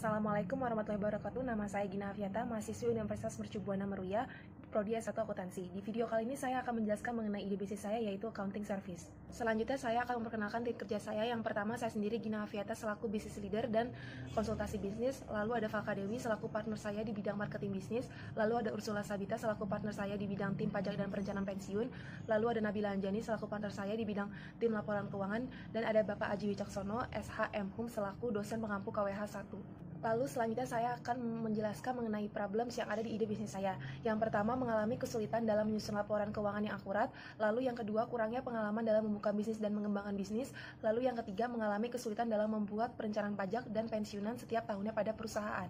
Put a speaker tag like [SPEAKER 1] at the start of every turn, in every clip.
[SPEAKER 1] Assalamualaikum warahmatullahi wabarakatuh. Nama saya Gina Afiata, mahasiswi Universitas Mercu Buana Meruya, Prodi S1 Akuntansi. Di video kali ini saya akan menjelaskan mengenai ide bisnis saya, yaitu accounting service. Selanjutnya saya akan memperkenalkan tim kerja saya. Yang pertama, saya sendiri Gina Afiata selaku business leader dan konsultasi bisnis. Lalu ada Falka Dewi selaku partner saya di bidang marketing bisnis. Lalu ada Ursula Sabita selaku partner saya di bidang tim pajak dan perencanaan pensiun. Lalu ada Nabila Anjani selaku partner saya di bidang tim laporan keuangan. Dan ada Bapak Aji Wicaksono, SHM Hum selaku dosen pengampu KWH 1. Lalu selanjutnya saya akan menjelaskan mengenai problems yang ada di ide bisnis saya. Yang pertama, mengalami kesulitan dalam menyusun laporan keuangan yang akurat. Lalu yang kedua, kurangnya pengalaman dalam membuka bisnis dan mengembangkan bisnis. Lalu yang ketiga, mengalami kesulitan dalam membuat perencanaan pajak dan pensiunan setiap tahunnya pada perusahaan.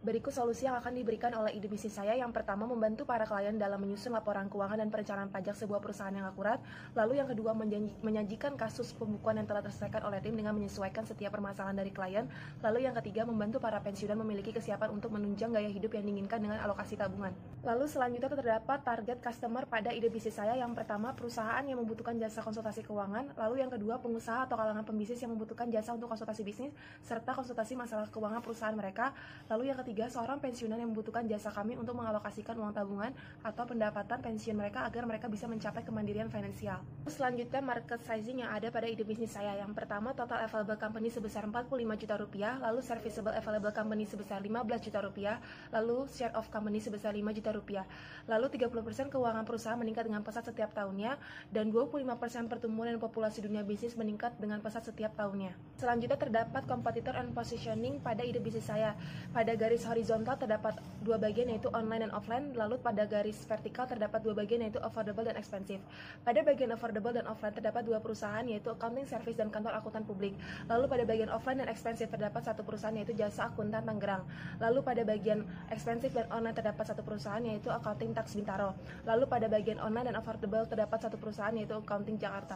[SPEAKER 1] Berikut solusi yang akan diberikan oleh ide bisnis saya. Yang pertama, membantu para klien dalam menyusun laporan keuangan dan perencanaan pajak sebuah perusahaan yang akurat. Lalu yang kedua, menyajikan kasus pembukuan yang telah terselesaikan oleh tim dengan menyesuaikan setiap permasalahan dari klien. Lalu yang ketiga, membantu para pensiunan memiliki kesiapan untuk menunjang gaya hidup yang diinginkan dengan alokasi tabungan. Lalu selanjutnya terdapat target customer pada ide bisnis saya. Yang pertama, perusahaan yang membutuhkan jasa konsultasi keuangan. Lalu yang kedua, pengusaha atau kalangan pembisnis yang membutuhkan jasa untuk konsultasi bisnis serta konsultasi masalah keuangan perusahaan mereka. Lalu yang ketiga, seorang pensiunan yang membutuhkan jasa kami untuk mengalokasikan uang tabungan atau pendapatan pensiun mereka agar mereka bisa mencapai kemandirian finansial. Selanjutnya, market sizing yang ada pada ide bisnis saya. Yang pertama, total available company sebesar 45 juta rupiah, lalu serviceable available company sebesar 15 juta rupiah, lalu share of company sebesar 5 juta rupiah. Lalu 30% keuangan perusahaan meningkat dengan pesat setiap tahunnya, dan 25% pertumbuhan dan populasi dunia bisnis meningkat dengan pesat setiap tahunnya. Selanjutnya terdapat competitor and positioning pada ide bisnis saya. Pada garis horizontal terdapat dua bagian, yaitu online dan offline. Lalu pada garis vertikal terdapat dua bagian, yaitu affordable dan expensive. Pada bagian affordable dan offline terdapat dua perusahaan, yaitu accounting service dan kantor akuntan publik. Lalu pada bagian offline dan expensive terdapat satu perusahaan, yaitu jasa akuntan Tangerang. Lalu pada bagian expensive dan online terdapat satu perusahaan, yaitu accounting tax Bintaro. Lalu pada bagian online dan affordable terdapat satu perusahaan, yaitu accounting Jakarta.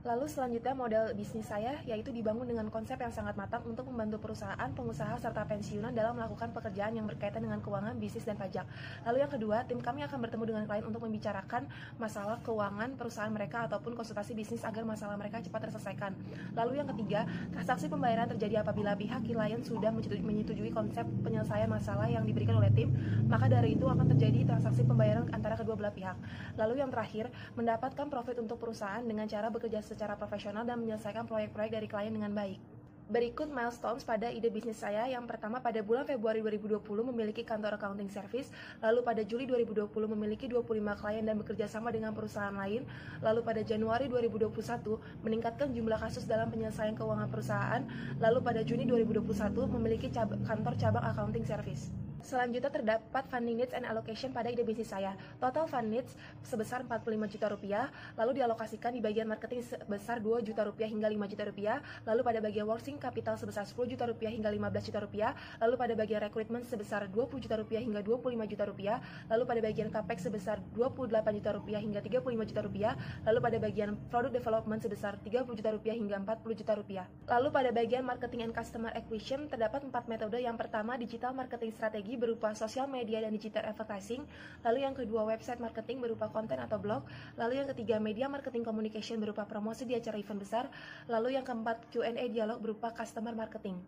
[SPEAKER 1] Lalu selanjutnya model bisnis saya, yaitu dibangun dengan konsep yang sangat matang untuk membantu perusahaan, pengusaha, serta pensiunan dalam melakukan pekerjaan yang berkaitan dengan keuangan, bisnis, dan pajak. Lalu yang kedua, tim kami akan bertemu dengan klien untuk membicarakan masalah keuangan perusahaan mereka ataupun konsultasi bisnis agar masalah mereka cepat terselesaikan. Lalu yang ketiga, transaksi pembayaran terjadi apabila pihak klien sudah menyetujui konsep penyelesaian masalah yang diberikan oleh tim, maka dari itu akan terjadi transaksi pembayaran antara kedua belah pihak. Lalu yang terakhir, mendapatkan profit untuk perusahaan dengan cara bekerja secara profesional dan menyelesaikan proyek-proyek dari klien dengan baik. Berikut milestones pada ide bisnis saya. Yang pertama, pada bulan Februari 2020 memiliki kantor accounting service. Lalu pada Juli 2020 memiliki 25 klien dan bekerja sama dengan perusahaan lain. Lalu pada Januari 2021 meningkatkan jumlah kasus dalam penyelesaian keuangan perusahaan. Lalu pada Juni 2021 memiliki kantor cabang accounting service. Selanjutnya terdapat funding needs and allocation pada ide bisnis saya. Total fund needs sebesar 45 juta rupiah, lalu dialokasikan di bagian marketing sebesar 2 juta rupiah hingga 5 juta rupiah, lalu pada bagian working capital sebesar 10 juta rupiah hingga 15 juta rupiah, lalu pada bagian recruitment sebesar 20 juta rupiah hingga 25 juta rupiah, lalu pada bagian capex sebesar 28 juta rupiah hingga 35 juta rupiah, lalu pada bagian product development sebesar 30 juta rupiah hingga 40 juta rupiah. Lalu pada bagian marketing and customer acquisition terdapat 4 metode. Yang pertama, digital marketing strategi berupa sosial media dan digital advertising. Lalu yang kedua, website marketing berupa konten atau blog. Lalu yang ketiga, media marketing communication berupa promosi di acara event besar. Lalu yang keempat, Q&A dialog berupa customer marketing.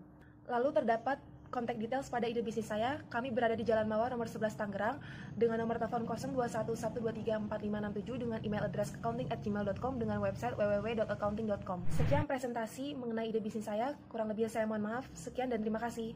[SPEAKER 1] Lalu terdapat kontak details pada ide bisnis saya. Kami berada di Jalan Mawar nomor 11 Tangerang dengan nomor telepon 0211234567 dengan email address accounting@gmail.com dengan website www.accounting.com. Sekian presentasi mengenai ide bisnis saya. Kurang lebih saya mohon maaf. Sekian dan terima kasih.